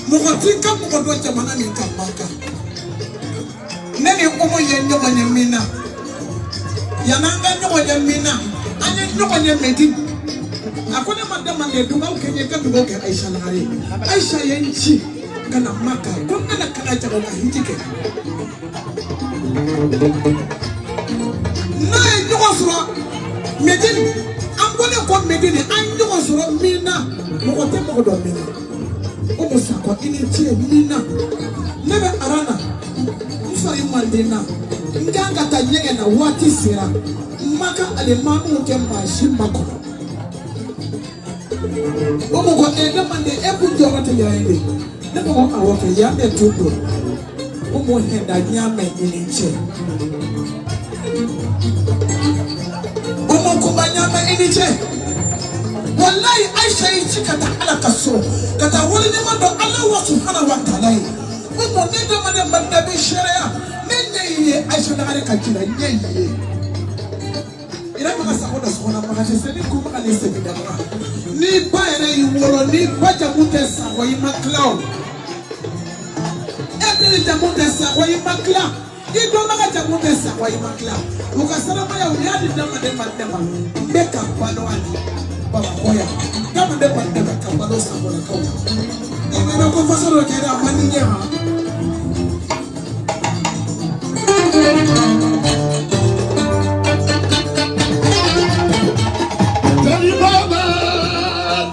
Mugotika mugodo jamana ni kamaka. Nene omo yenyo kwenye mina. Yananga nyo kwenye mina. Anye nyo kwenye medi. Akone madama nedunga ukenye kandugo ke Aisha nari. Aisha yenchi kana maka. Konga na kana chako na hitike. Nae nyo sura medini. Ambone kwa medini. Anyo sura mina. Mugote mugodo mina. Omo sakwa initie mina. Nebe arana. Mfari mandina. Nganga tanyenge na wati sira. Maka alemanu ke mashimba kono. Omo kwa enda mande ebu jogate ya ende. Nebo awoke ya etudo. Omo henda nyame iniche. Omo kuba nyame iniche. Wallahi Aisha ichi kata ala kaso. Kata wali ni mando Allah subhanahu wa ta'ala. Omo nenda mande mandabi sharia. Nenye ye Aisha nagare kachira nye ye. Ila mga sakona sakona mga cheseni kumaka lise bidama. Ni ba ere iwolo ni ba jamute sakwa ima cloud. Ete jamute sakwa ima cloud. Ido mga jamute sakwa ima cloud. Ukasana maya uyadi dama dema. Mbeka mpano wani. Baba koya. Dama dema kambalo sakona kauya. Ime na kufasoro kera amani nyeha.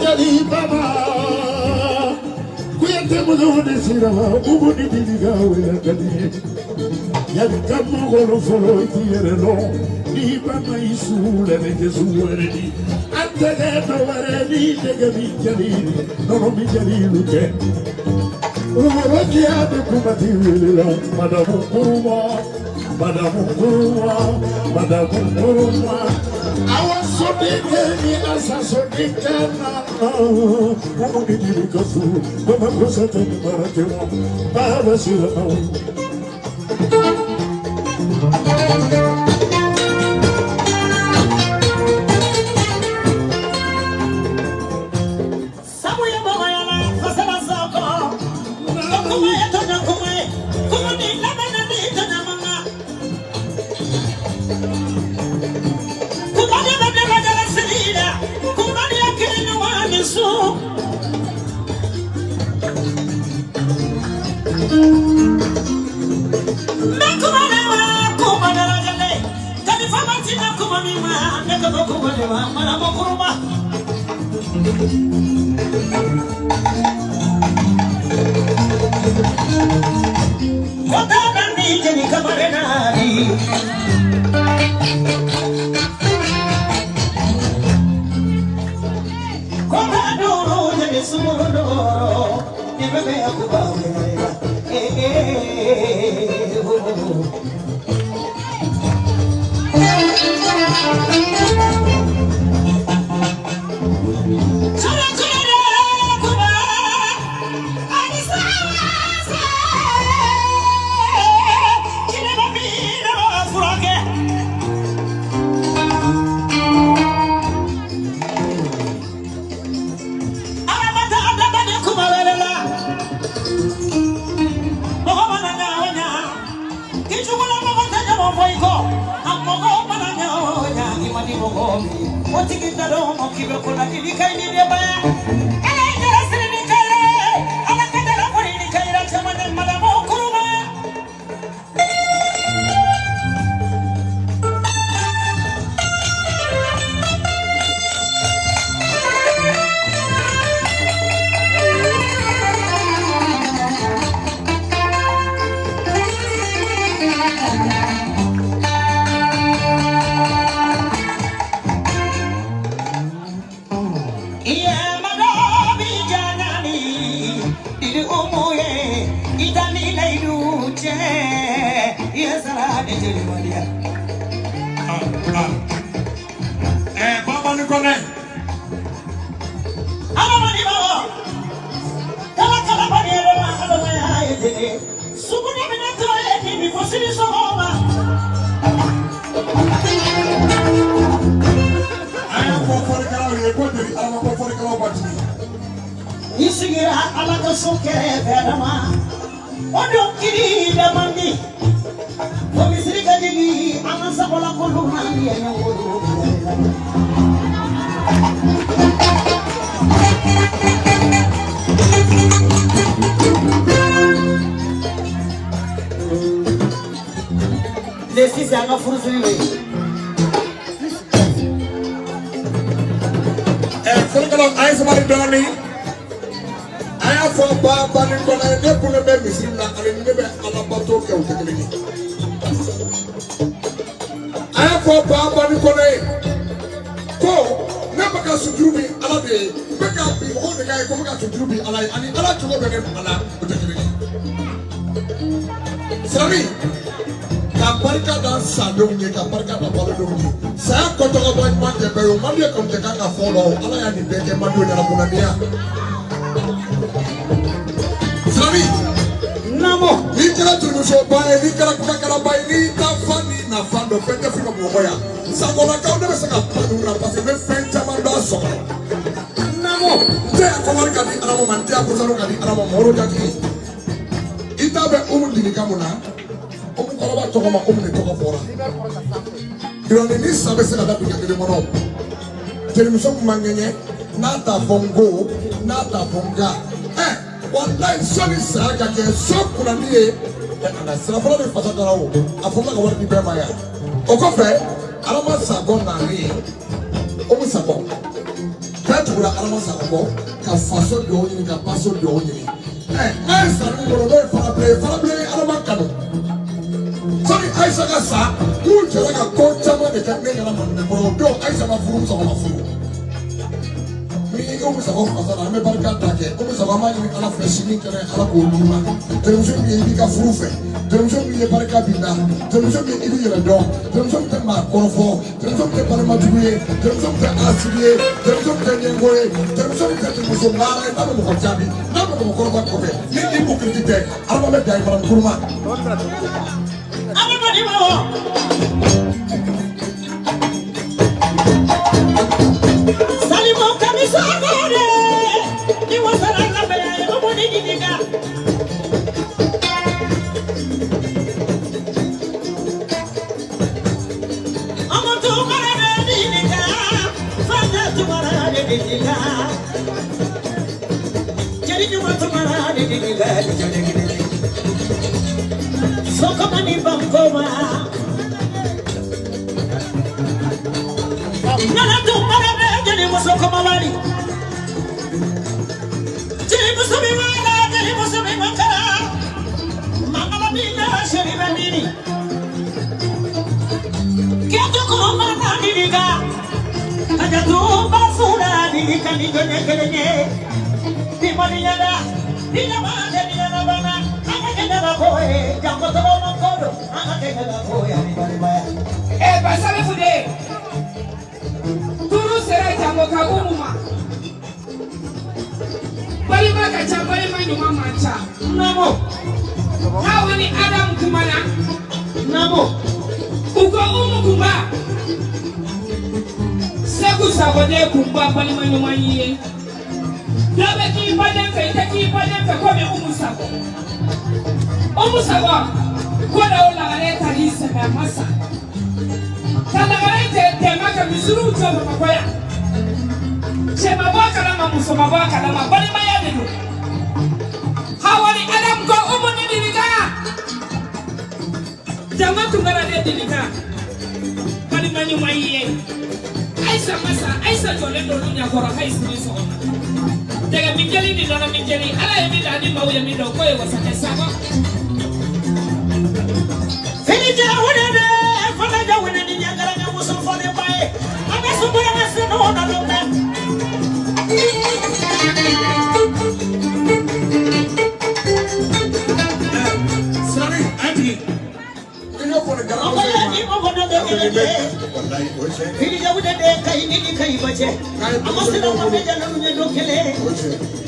Jali Baba, kuyate mudone sira, ubudi diga wela kadi. Yali kamo golo folo itiyere no, ni Baba isule neke zuwere. Antege no ware ni dege mi jali, no mi jali luke. Uroki ade kumati wela, madamu kuruma. I was so big, I was so big, I did you go through, but I was at the Marathon. I was Isigira ala ka so kere verama odo kiri da mandi o misri ka digi amasa bola ko lu mandi ya ngodo Desi sanga furusuri Fulkalo ay sama doni ay fo ba ni ko na ne bu ne be misri na ale ne be ala bato ke o tekeli ay fo ba ni ko ne ko ne ba ka sujubi ala de be ka bi o de ka ko ka sujubi ala ani ala chugo be ne ala o tekeli sami ka barka da sado ni ka barka da balo do ni sa ko to ko man de be o man de ko te ka follow ala ya ni be ke man do na kuna dia sami namo ni kala tu so ba ni kala ka kala ba ni ta fani na fando pe te fika mo ya sa ko na ka o de be sa ka padu na pa se be fenta man do so namo te ko war ka di ala mo man te ko sa no ka di ala mo moro ja ki ita be di ka mo na kɔrɔba tɔgɔ ma ko mun de tɔgɔ fɔra irɔni ni sa bɛ se ka da dugu kelen kɔnɔ jelimuso kun ma ŋɛɲɛ n'a ta fɔ n ko n'a ta fɔ n ka walayi sɔni saya ka kɛ so kunandi ye ala sirafɔlɔ de fasa dara o a fɔ n ka wari di bɛɛ ma yan o kɔfɛ alama sakɔ naani ye o mu sakɔ bɛɛ tugura alama sakɔ kɔ ka faso dɔw ɲini ka baso dɔw ɲini n'a ye sanu kɔnɔ n'o ye farabile alama kanu. Sani Aisha ka sa n'u jɛra ka ko caman de kɛ ne ɲɛna Manden kɔnɔ o don Aisha ma furu Musaba ma furu ni o Musaba fasa la an bɛ barika da kɛ o Musaba an b'a ɲini Ala fɛ sini kɛnɛ Ala k'o d'u ma terimuso min ye i b'i ka furu fɛ terimuso min ye barika b'i la terimuso min i b'i yɛrɛ dɔn terimuso min tɛ maa kɔrɔfɔ terimuso min tɛ balimajugu ye terimuso min tɛ asidi ye terimuso min tɛ ɲɛngo ye terimuso min tɛ muso ŋaara ye n'a bɛ mɔgɔ jaabi n'a bɛ mɔgɔ kɔrɔba kɔfɛ ni i ko kiriti tɛ Ala bɛ dan i fana kuruma. Salimo kamisa kore ni wasara kabela o moni diga amoto mara diga fata tumara diga jadi cuma tumara diga sokamani bangoma nana tu marabe jadi musuh kemawali jadi musuh bimana jadi musuh bimakara mama labina syari bandini kiatu kumana didiga aja tu basura didiga di gene di maninya dah di mana dia bana agak kowe jangan terlalu mengkodo agak kowe di bawah basale fude turu sera jango kabumuma bali makacha bali manyuma mancha namo hawani adam kumana namo uko kumba segu sabode kumba bali manyuma yiye dabe ki baden fe ko be umusako ko da wala gare tarisa da masa tanda gare te maka misuru to makoya shema baka na musoma baka na bali maya de hawani adam ko umuni diliga jamatu ngara de diliga bali manyu mayiye aisa masa aisa to le do nya ko ra haisi so daga minjeli ni dona minjeli ala yemi da di mawu yemi do ko e wasake saba finija wonade fanaja wonade nyangara nya muso fone bae abeso boya nase no na do me Sami anti ino ko de garawo ni mo godo de finija wonade kay ni kay bace amaso no mo jalo ne do kele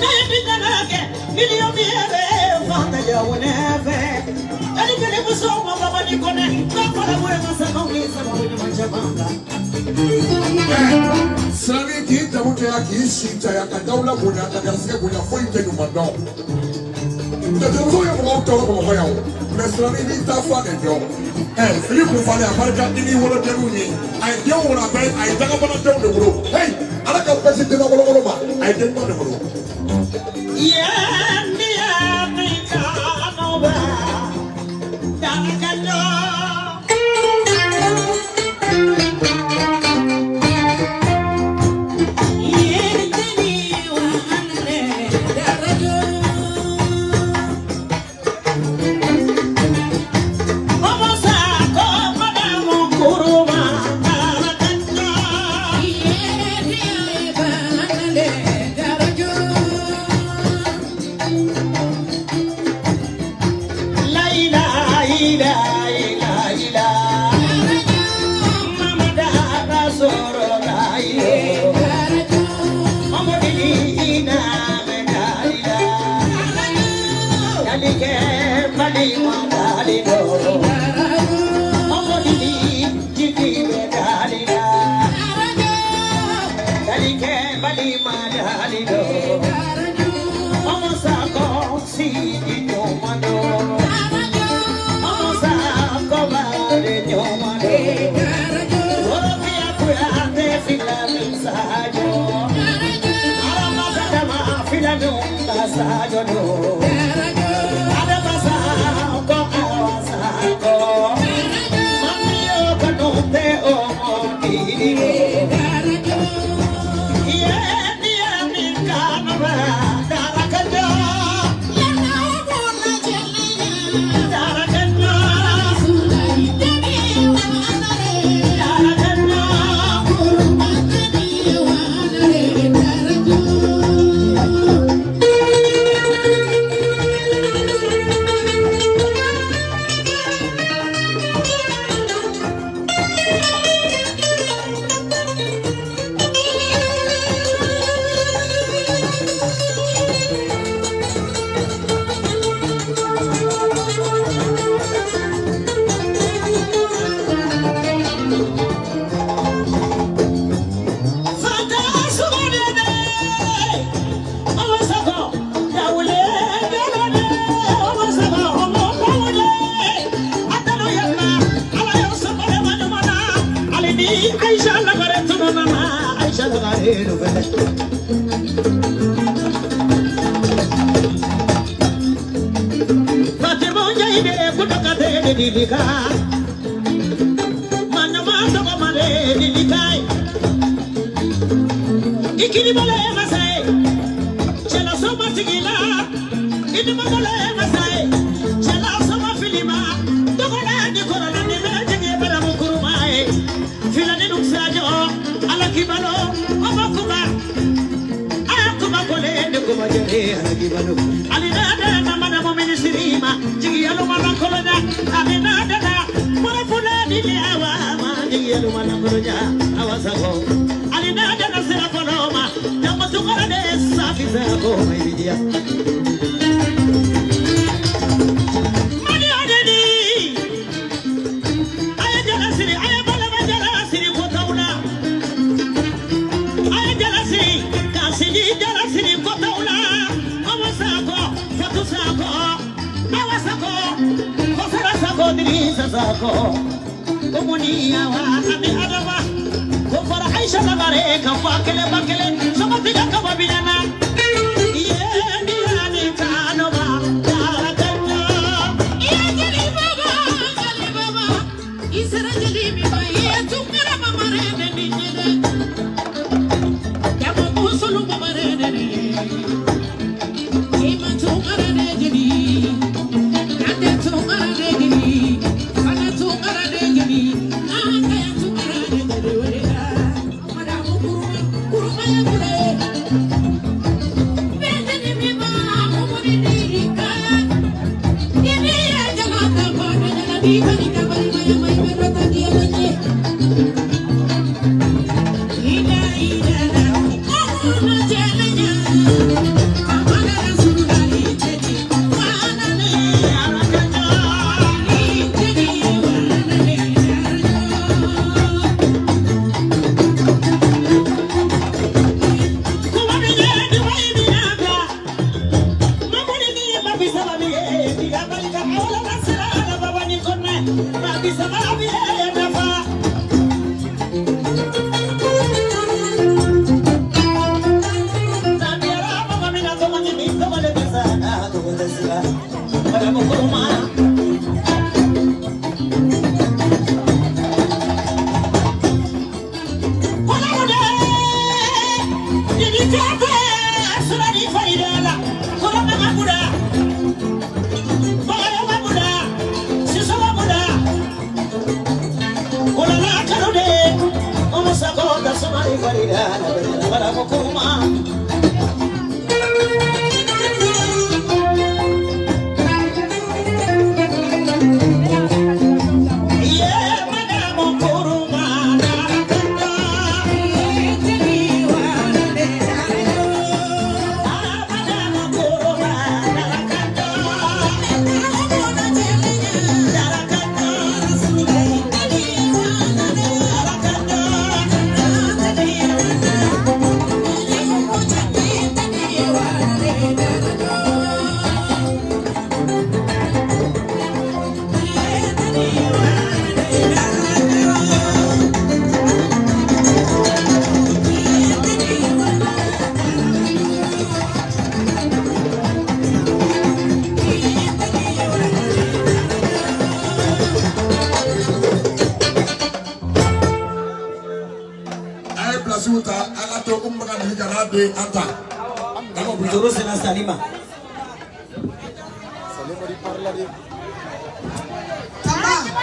kay bidana ke miliyo mi ebe fanaja wonade ali kele muso mo baba ni kone ko para mo masa no ni sa mo ni mancha banga Sami kita jamu ke ya ki shi ta ya ka daula bonya ta ga se bonya fo ite no mando de so yo mo to ko mo ya o mesra ni ta fa de jo Philippe fale aparka ni wolo de ni ai de wona be ai daga bana de wolo hey ala ka pesi de no wolo ma ai de no de wolo yeah me Africa no ba daga no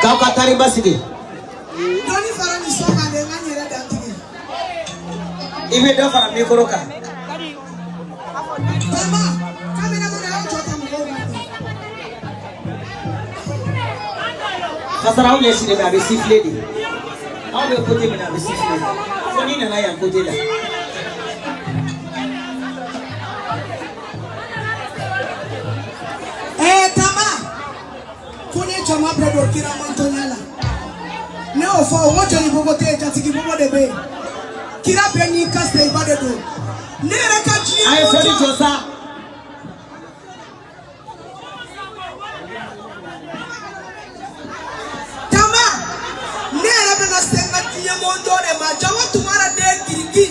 Kau katari basigi. Doni fara ni soma de nganyere dantigi. Ibe do fara mikro ka. Mama, kamera mo na jota mo go. Kasara ule sile ba besifle di. Au be kote me na besifle. Foni na ya kote la. Tama. Kuni chama bredo kira mantonyala. Ne ofo wo jeni bobo te jatigi bobo de be. Kira beni kaste ibade do. Ne reka ji. Ai foni josa. Tama. Ne rebe na senga tiye mondo de ma jawa tumara de girigi.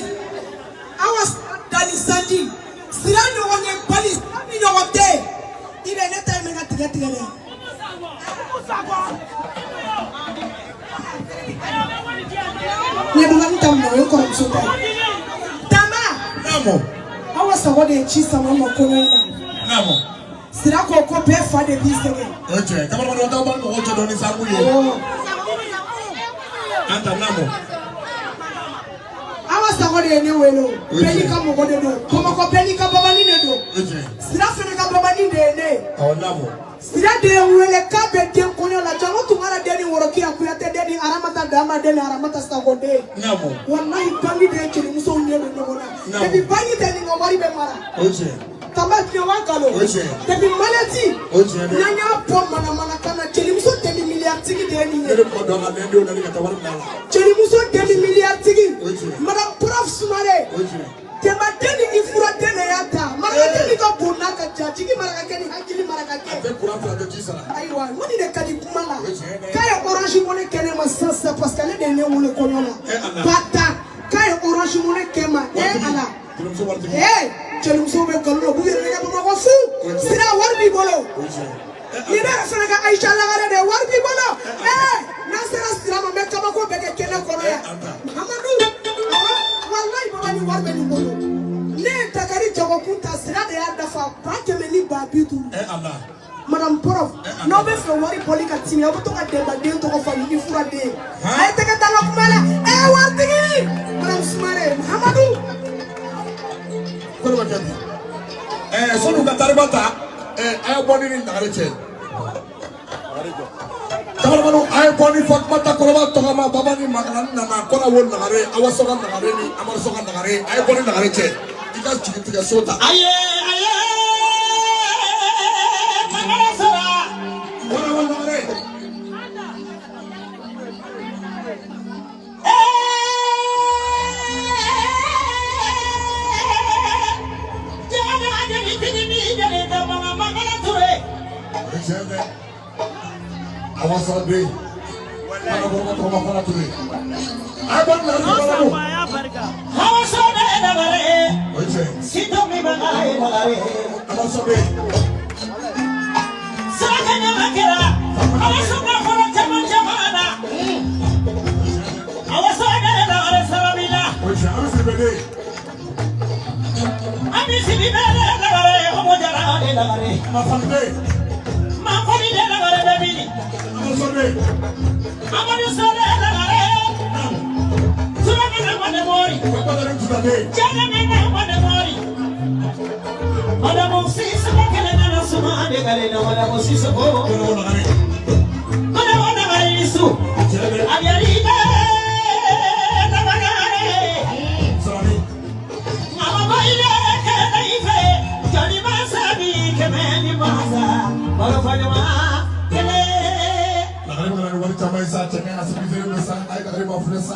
Awas dani sandi. Sirano wonye bali ni no wote. Ibe ne time na tiga tiga le. Ne bukan tamu yo ko msuta. Tama. Namo. Awa sawo de chisa mama kono na. Namo. Sira ko ko be fa de bisege. Oje, kama wana wata ba mo oje doni sabu ye. Anta namo. Awa sawo de ne welo. Beni ka mo de do. Komo ko beni ka baba ni ne do. Oje. Sira fene ka baba ni de ne. Oh namo. Sira de wele ka be de kono la jawo tumara de ni woro kia ku ya te de ni aramata dama de ni aramata sago de. Namo. Wallahi bangi de chiri muso nyelo no na. Ebi bangi de ni ngomari be mara. Oje. Tabat ni wakalo. Oje. Ebi malati. Oje. Nanya pom mana kana chiri muso de milliard tigi de ni. Nede ko do na ndio na ni katawar mala. Chiri muso de milliard tigi. Oje. Madam prof sumare. Oje. Tema deni ifura dene yata. Maraka deni ka bunaka jachigi maraka keni hakili maraka ke. Ate kura fra de jisara. Aiwa, woni de kadi kumala. Kaya orange mone kene masasa parce que le dene wole konyola. Bata kaya orange mone kema ala. Chelumso be kallo bu yere ga ma ko fu. Sira warbi bolo. Ni be fana ga Aisha la gare de warbi bolo. Nasera sira ma be kama ko be ke kene kono ya. Muhammadu. Wallahi baba ni warbe ni bolo. Ne takari jogo kunta sira de ya dafa ba keme ni ba bitu. Allah. Madam Prof, no be for wari polika tini obo to ka deba de to ko fa ni fura de. Ay te ka tala kumala. Wartigi. Madam Sumare Muhammadu. Kono bakati. Sonu ka tarbata ay boni ni ndare Kamar manu ay boni fakmata kolaba to kama baba ni magalan na ma kona wol ndare awasoga ndare ni amar soga ndare ay boni ndare che. Ika chikitiga sota. Aye. I was so big. I don't want to come up to me. I don't know How so never what you sit on me by I was so big. Sakanya Makera. I was so for a Jamana. I was so never Saramila. Which I was the day. I miss it in the Homojara in the My family. My family never baby. I was so big. I'm on your son. So I'm on the morning. What about the day? Jangan on the morning. Ada musik semakin ada semua ada kali nama musik semua. Ada mana kali isu? Ada riba, ada mana kali? Mama bayi kena ife, jadi masa bi kemeni masa, baru pada kene.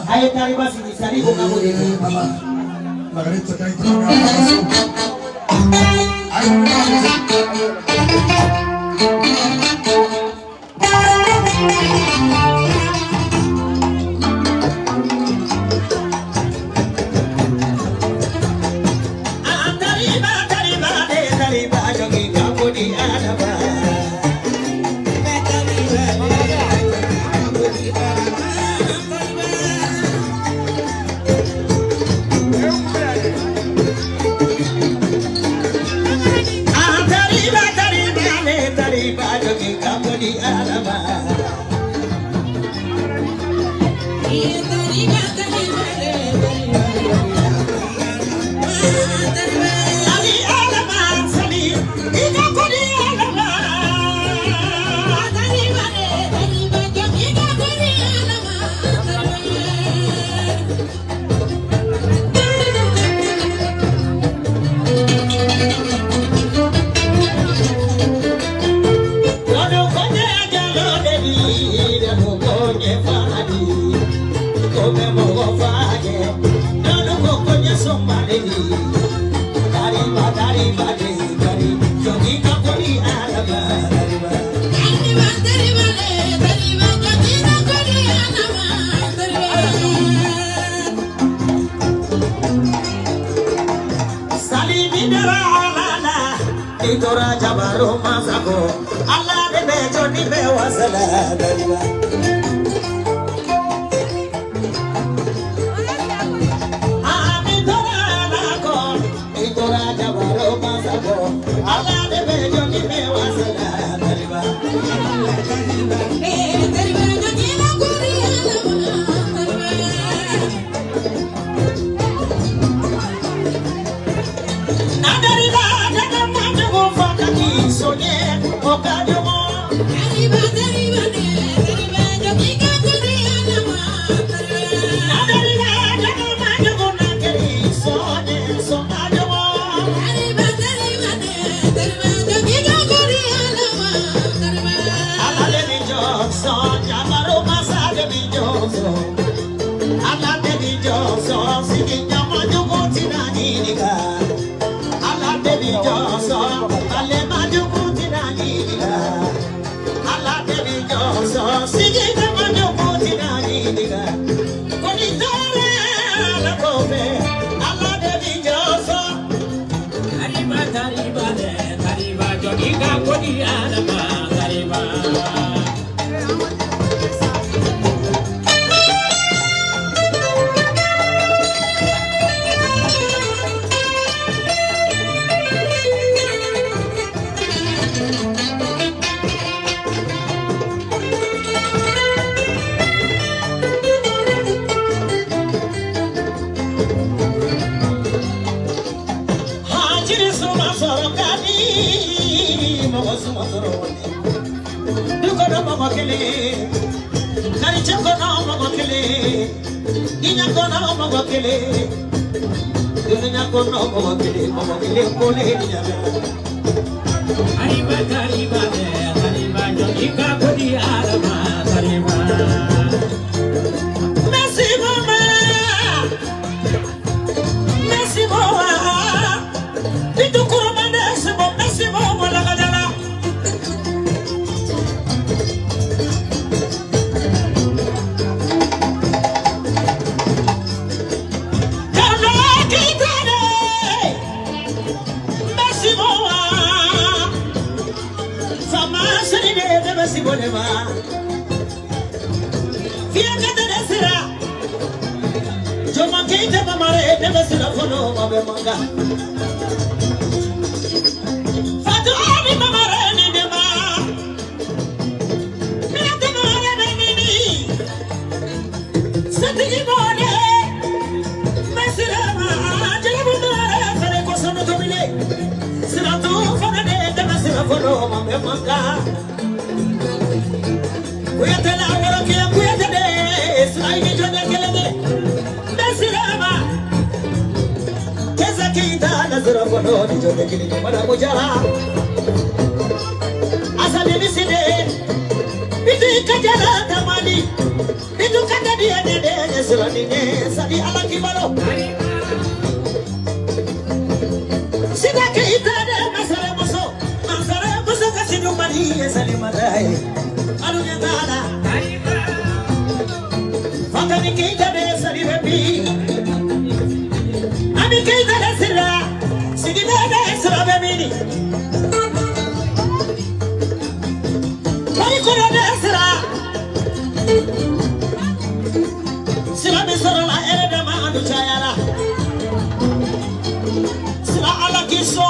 Ayat dari masih cari bukan begitu. Tora jabaru masako Allah de bejo ni bewasala dariba Ami tora nako Tora jabaru masako Allah de bejo ni bewasala dariba sani de basi bonema fiya kadere sira joma keita mamare de basi la fono mabe manga fatu ami mamare ni de ma mina de mare de mini sati bone mesira ma jelabu mare fere ko sono domine sira tu fona de basi la fono mabe manga kuyatela wala ke kuyatede sai ni jode kelede mesirama keza kita nazara fono ni jode kelede mara mujara asali miside bitu kajara tamani bitu kadadi ade sirani ne sadi ala kibalo sida kita de masare muso kasidu mari sali madai alunya dala fakani kita de sari bebi ami kita de sira sigida de sira bebini mari kono de sira sira de sira la ereda ma anu chayara sira ala kiso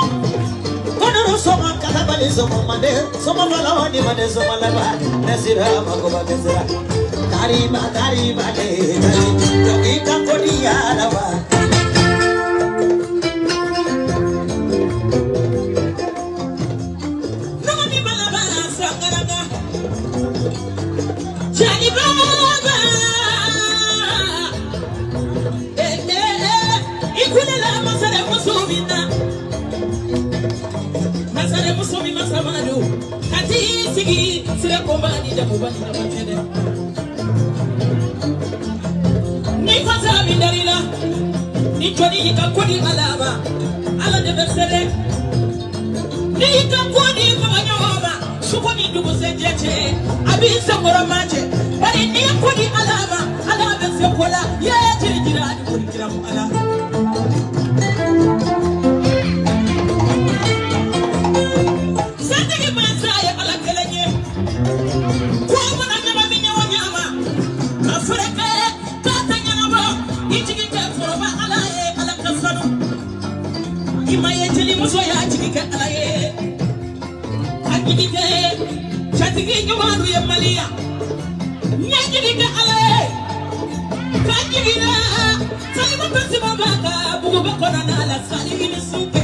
kono soma katabali soma mande soma malawani mande soma laba nesira magoba nesira Karima le jogi kakodi alawa Nani balaba sakaraga Jani baba ikulela masare musubina Masare musubi masamadu kati sigi sire kombani da mubani na machede Nikoza mindarila Nichoni hikakodi alaba Ala de bersele Ni hikakodi kamanyoba Sukoni ndugu sejeche Abisa mora mache Bari ni hikakodi alaba Ala bese kola Ye jiri jirani kuri kiramu ala Sandegi manzaya ala kelenye Kwa mwana nyama minye wanyama Afrika Imaye jeli muso ya chikike alaye Hakikike Chatiki nyumaru ya malia Nyakikike alaye Kakikina Salima pesi mabaka Bugu bakona na ala salimi nisuke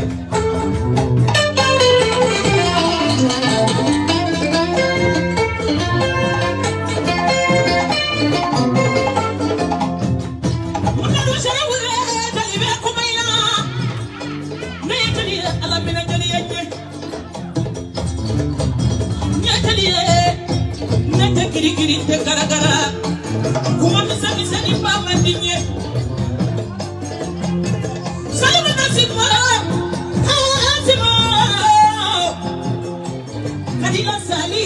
Kiri te gara kuma misa ni pa mandinye salima nasima kadila sali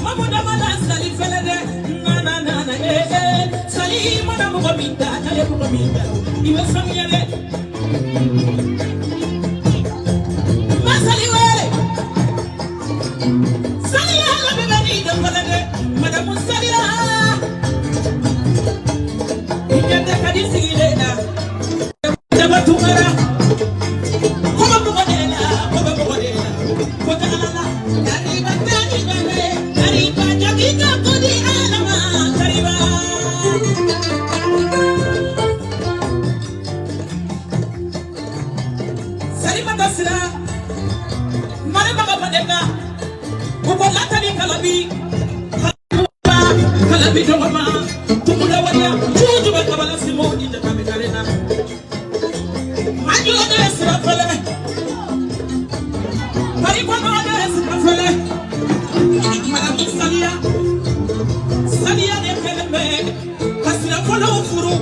mamuda mala sali felede na sali mada mugominda kale mugominda iwe samiyale masali wale sali ala bebani de felede Madame Salia Ijende kadisi ilena Daba tumara Koba mugodela Kota alala Kariba Kariba Jagika kodi alama Kariba Salima dasira Mare baba padega Kubola tani kalabi Kalabito mama, tumuda wanya, chuju bakabala simoni de kamikarena. Maji ode sirafale, parikwa ode sirafale. Madame Salia de keleme, kasira follow furu,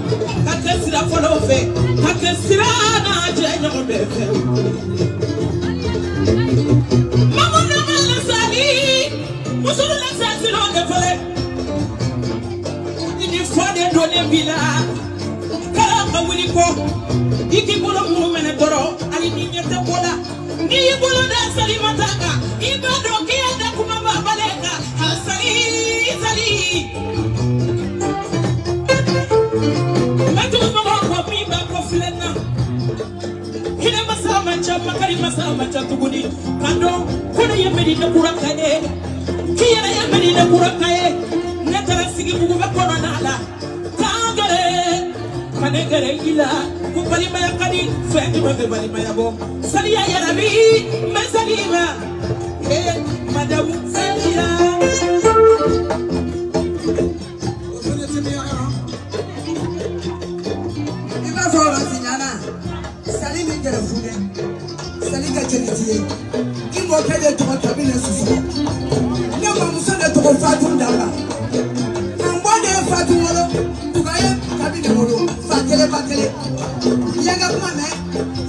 kasira follow fe, kasira na jenyo befe. Mama na sali, musulu na sali no de fale. Fode done villa kala kawuli ko iki bolo mu mene doro ali ni nyete bola ni bolo da sali mataka ibado ke da kuma ba Mando, kuna yamedi na kurakaye. Kiyana yamedi na kurakaye. Netara sigi bugu bakona nala. Tangare, kanegare ila. Kupali maya kadi, fendi mabebali maya bo. Salia ya nabi, mesalima. Madamu salia. Iba fora sinyana. Salini ngere fuge. Salika chenitiye. Imo kede to tabine susu. Nyama musana to fatu ndala. Ngode fatu wolo. Tukaye tabine wolo. Fatele batele. Yaga kuma me.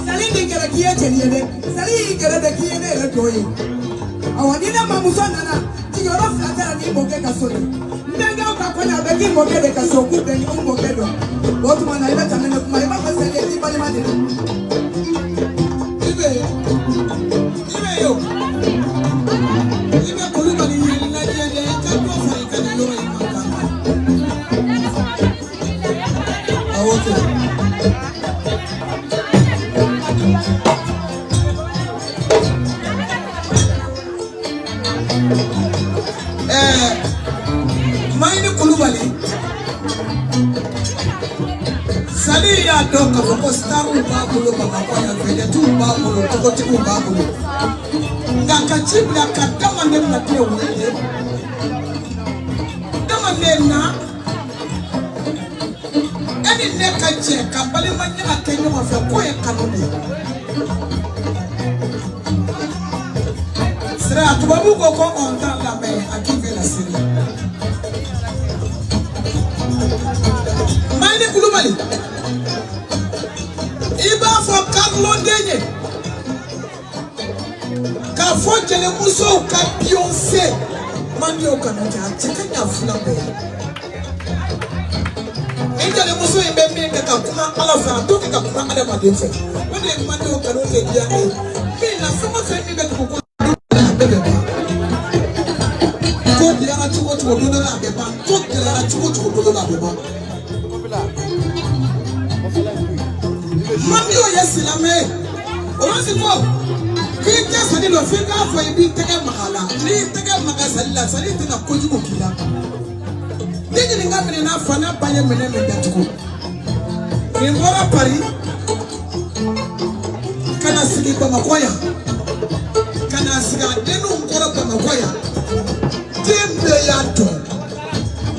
Salini ngere kiye cheniyede. Salini ngere de kiye ne redoyi. Awadina mamusana na. Tigoro flatera ni boke kasoni. Ndenga ukakonya beki boke de kasoku beki boke do. Watu mana iba tamene kuma iba kasele ni bali made. Ibe yo. Ibe kuluma ni na jende kando fa ikana yo imaka. Awote. Maini kulubali sali ya doka kwa staru babulo baba ya vile tu babulo tokoti babulo ngaka chibla katama ndemna pia uende kama nena eni neka cheka bali manyama kenyo mafako ya kanuni sira tubabu ko onta la me akive la siri Maini kulubali iba fo Carlo Ndenye ka fo jele muso ka Beyoncé mandi o kana ja chekanya fulabe jele muso imbe mbe ka kuma ala fa to ka kuma ada ma de fe wode mandi o kana ke dia e mi na fuma fe mi be ko bebe ba ko dia na chuko chuko do na be ba ko dia na chuko chuko do na be ba Mami o yesi la me. Oransi ko. Kite sani lo finga fo ibi tege mahala. Ni tege magasalla sani tina kojugo kila. Nini ngamene na fana banye mene mendatuko. Ngora pari. Kana sigi ba makoya. Kana siga denu ngora ba makoya. Tembe yato.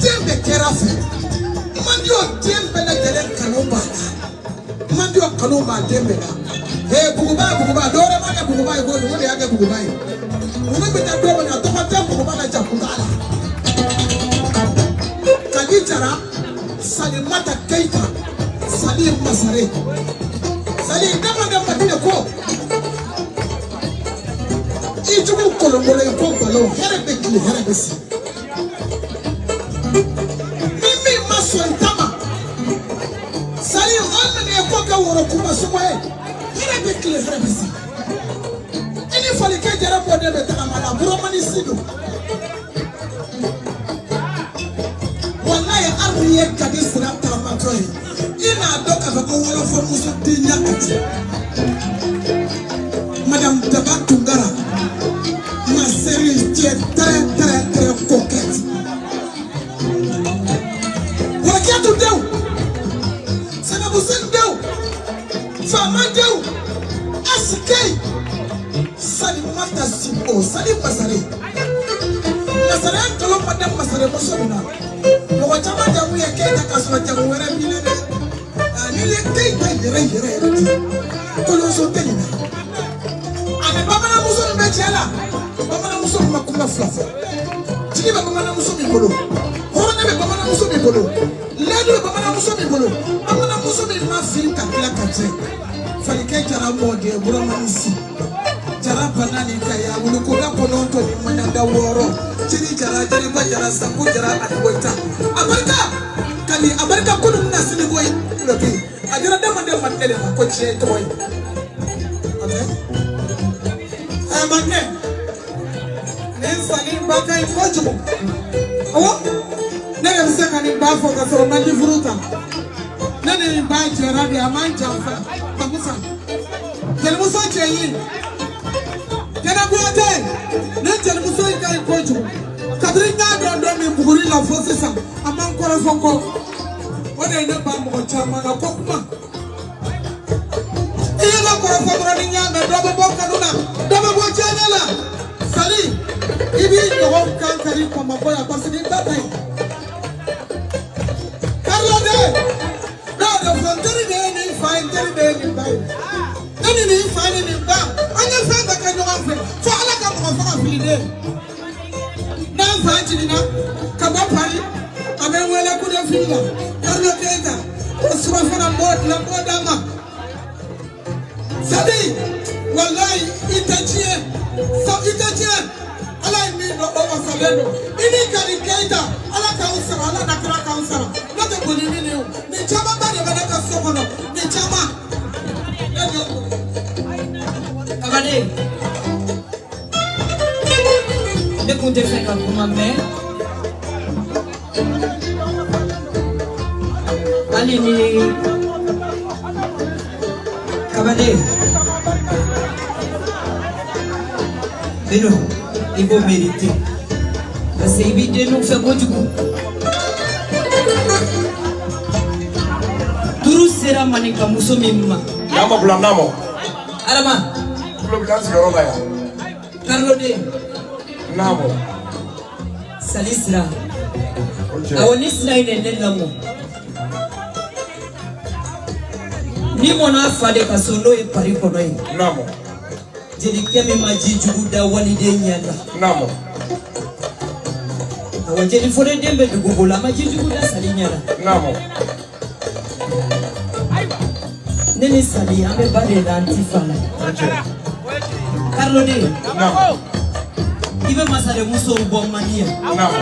Tembe kerafe. Mandio tembe na jelen kanomba. Mandio kanomba tembe na. Hey buguba dore maga buguba go wole yage buguba. Umebita dogo na toka tembo buguba cha kungala. Kajitara Salimata Keita Salim Masare. Salim dama madine ko. Ijugu kolongole ko balo herebe ki herebe si. Mimi masontama. Salim onna ne ko ga woro kuma sumaye. Herebe ki herebe si. Ini fali ke jara bode be ta mala buromani sidu. Wallahi arriye kadi sirata matoi. Ina doka ko wolo fo muso tinya ati. Madame Tabatungara. Ma série qui est très coquette. Voilà qui a tout déu. Ça n'a pas de déu. Femme déu. Asikei. Salimata Simbo. Salim Masare. Masare antolo madame Masare Mosona. Le wachama jamu ya Kenya kasura jamu wera milele. Nile Keita yere. Koloso telina. Ane baba na muso mbechela. Baba na muso makuma flafa. Tiki baba na muso mibolo. Horone be baba na muso mibolo. Ledo baba na muso mibolo. Baba na muso mi ma film kakila kache. Falike jara mode buramanisi. Jara banani kaya ulukoda kononto ni mananda woro. Chiri jara ba jara sangu jara adweta. Amerika kunu nasini goy lobi. Ajira demande matele ko che toy. Okay? Magne. Salim baka ifojumu. Oh? Nene mseka ni bafo kasoro mandi furuta. Nene ni baje rabi amanja fa. Babusa. Jeli muso cheyi. Kena buate. Nete muso ika ikoju. Kadrinya ndo mi buguri la fosse sa. Amang kora fonko. Ode ne ba mo chama na kokuma. Ila kora fonko ni nyanga dobo boka nuna. Dobo bo chanela. Sali. Ibi yo kan kari ko maboya parce que batai. Carlo de. No, the fronteri de ni fine teri de ni bai. Any ni fine ni ba. Anya friend that can you have. So ala ka mo fa fili de. Na fine ni na. Ka ba pari. Abe wela ku de fili la. Carlo Keita. Osura fana mod la modama. Sadi. Wallahi itachie. So itachie. Ala ni no over salendo. Ini kali Keita. Ala ka usara ala na kra ka usara. No te bolini ni. Ni chama ba de bana ka sokono. Ni chama. Kabade. Ne comptez faire comme ma mère. Allez, Kabade. Mais non, il faut mériter. Parce que éviter nous faire quoi du coup. Turu sera manika muso mimma. Namo bula namo. Arama. Kulo bilansi yorola ya. Carlo de. Namo. Salisra. Okay. Awonisra ine namo. Ni mona fade kasono e pari kono yi. Namo. Jeli kemi majijugu da walide nyanda. Namo. Awa jeli fode dembe dugubola majijugu da sali nyanda. Namo. Nene sali ambe bade da antifala. Okay. Carlo de. Namo. Ibe masale muso ubon mania. Namo.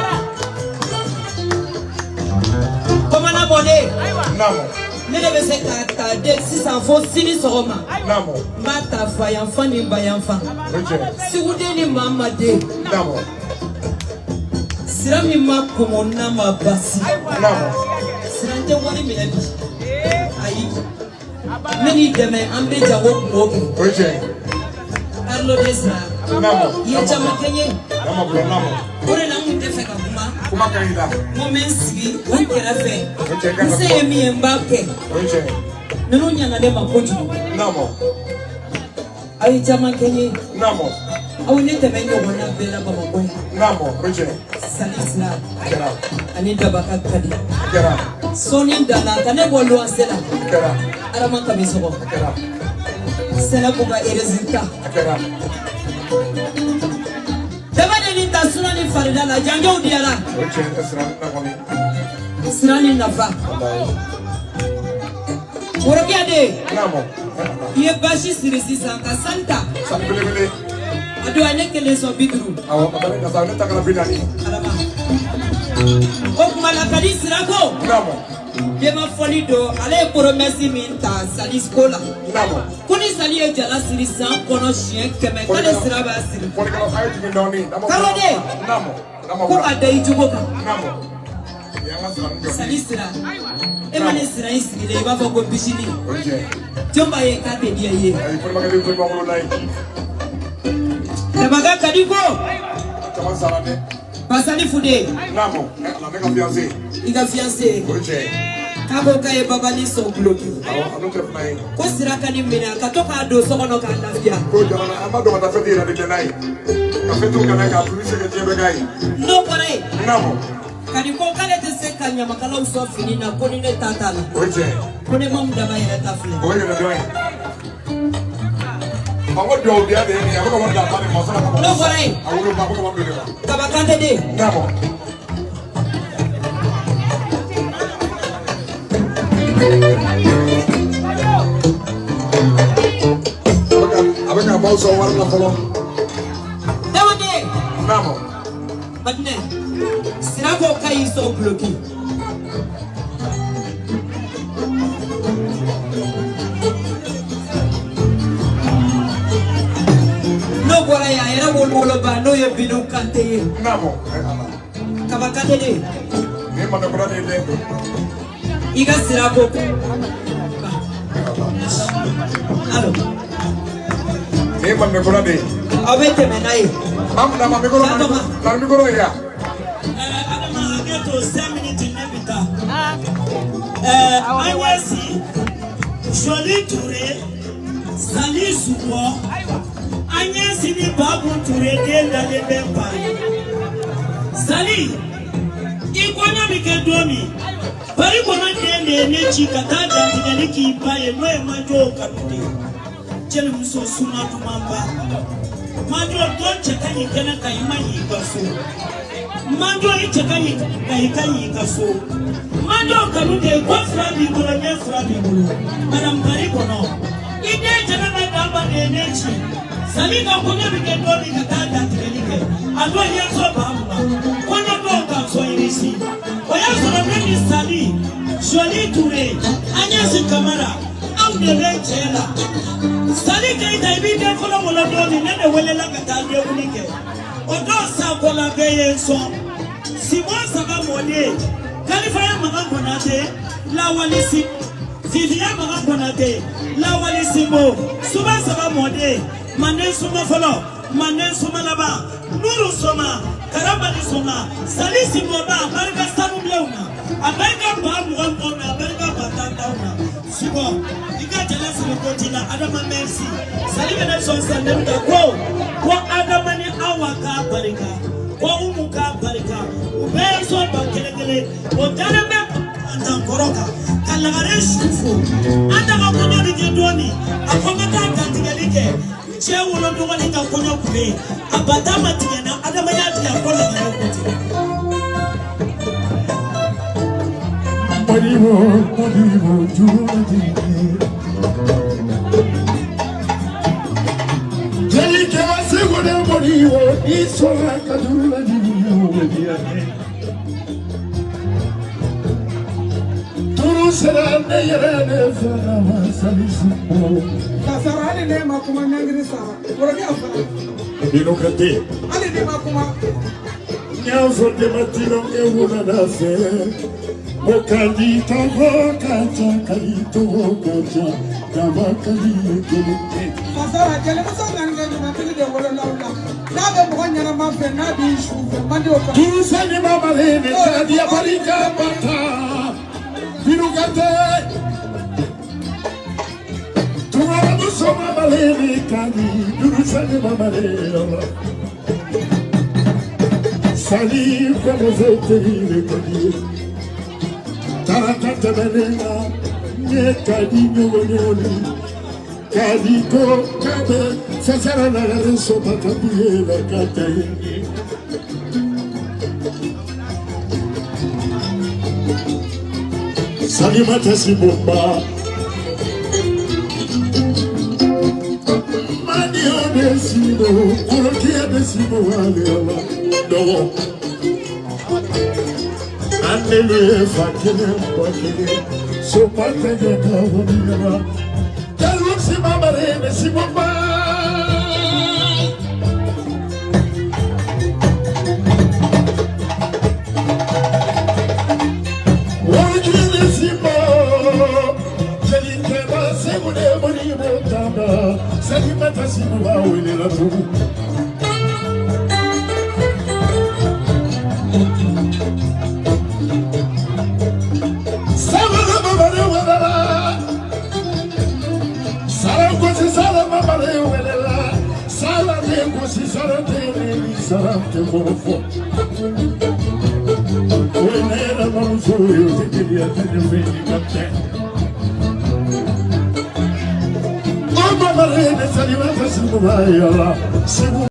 Komana bode. Namo. Nene bese ka de 600 fo sini soroma. Namo. Mata fa yanfa ni ba yanfa. Okay. Si wude ni mama de. Namo. Sira mi ma komona ma basi. Namo. Sirante wani mi ebi. Ayi. Many deme ambe jawo mwoke. Okay. Carlo Desra. Namo. Ye chama kenye. Namo bula namo. Ore na mu defe ka kuma. Kuma kaida. Momensi unkera fe. Okay. Nse mi mbake. Okay. Nanu nyana de makoju. Namo. Ayi chama kenye. Namo. Awu ne teme nyo wana bela baba boy. Namo. Okay. Salisla. Get out. Ani dabaka kadi. Get out. Soni dana kane bolu asela. Get out. Arama kamisogo. Get out. Sena kuga erezita. Get out. Dabade ni tasuna ni farida la janjo diala. Okay. Esra nakoni. Sirani nafa. Worokia de. Namo. Ye bashi sirisi sanka santa. Sabile. Ado anekele so bidru. Awo abale na saune takala binani. Alama. Okuma la kadi sirako. Namo. Dema foli do ale promesse minta sali skola. Namo. Kuni sali e jala sirisa kono chien keme kale siraba siri. Poli kala ayo timi ndoni. Namo. Kalode. Namo. Namo. Ko adai jugoka. Namo. Yanga sira ndo. Sali sira. Emane sira isile ba foko bishini. Okay. Jomba ye kate dia ye. Ay poli magadi ko mamulo lai. Tabaga kadiko. Kama sarade. Pasali fude. Namo. La mega fiancé. Iga fiancé. Okay. Kabo kaye baba ni so bloki. Awo anote fly. Ko siraka ni mina katoka do sokono ka lafia. Ko jana amado mata feti ira de kenai. Ka fetu kana ka police ke jebe gai. No pare. Namo. Kadi ko kale te se kanya makala uso fini na ko ni ne tatala. Okay. Ko ne mam da bayira tafle. Oye na doy. Awo do dia de ni awo ko wanda ba ni mo sala ka. No pare. Awo ba ko ba do de. Tabakante de. Namo. Abeka bauso warna folo. Dawade. Namo. Badne. Sirako kai so bloki. No bora ya era bolo ba no ye binu kante. Namo. Tabakante de. Ni mana bra de. Iga sirako. Alo. Ni mana bra de. Abete menai. Amna mamigoro ya. Adama ageto 7 minutes nebita. Anyasi Joli Touré Sali Subo Anyasi ni Babu Touré de la Lebempa Sali Ikonya Mikedomi Pari kona dele nechi katada tigaliki ipaye noe majo kanude Chele muso suna tumamba Majo donche kanyi kena kaimayi ikaso Majo iche kanyi ikaso Majo kanude kwa frabi buro nye frabi buro Madam pari kono Ide jana na damba de nechi Salika konya Mikedomi katada tigalike Adwa yenso bahamuna Konya donga so irisi Oyasura meni Sali Joli Touré Anyasi Kamara Audere Chela Sali Keita ibide kola mola doni nene welela katali unike Odo sa kola beye so Simon Saba Mode Kalifaya Magagonate La Walisi Vivian Magagonate La Walisimo Suba Saba Mode Manen Suma Folo Manen Suma Laba Nuru Soma Karabani Soma Salisi Moba Amerika Sanu Bleuna Amerika Babu Wangona Amerika Batandauna Sibo Ika Jalasi Lokotila Adama Mercy Salime Nelson Sandemda Kwa Adama ni Awaka Barika Kwa Umuka Barika Ubeso Bakelekele Otaneme Antankoroka Kalagare Shufu Andama Kono Dikendoni Akomata Kantigalike Chewo Lodo Walika Kono Kule Abadama Tigena Adama Yati Akola Yokoti Moriwo Jumadi Jelike Wasegode Moriwo Isora Kadula Jumadi Turu Serane Yerane Fana Salisu Kasarani ne makuma nyangiri sara. Worogi afara. Binokate Ali ne makuma. Nyazo de matino Euna Nase Mokalita Hokacha Kalito Hokacha Kavakalito Kasara jele masa nganga nyuma pili de wolo laula. Nabe mwonya na mafe nabi ishu. Mandi oka. Kisani Mama Lene Sadia Barika Bata Binokate Soma baleni kani durusani mamarela Sali como zeteri kani Tarakata benena ne kadi nyoni kadi ko kabe sasara na reso patabuye la katayi Sali matasi bomba Desimo, coloquei desimo alela, não. Andele fakele fakele, so parte de kawanira. Kalu si mamare desimo ba. Coloquei desimo, jeli keba segune boni botaba. Sali matasi mwa wele la tu Sala mabare wala Sala kosi sala mabare wala Sala de kosi sala de ni sala te mofo Wenera mamuso yo te quería tener feliz captain Marene salivata simuvayala simu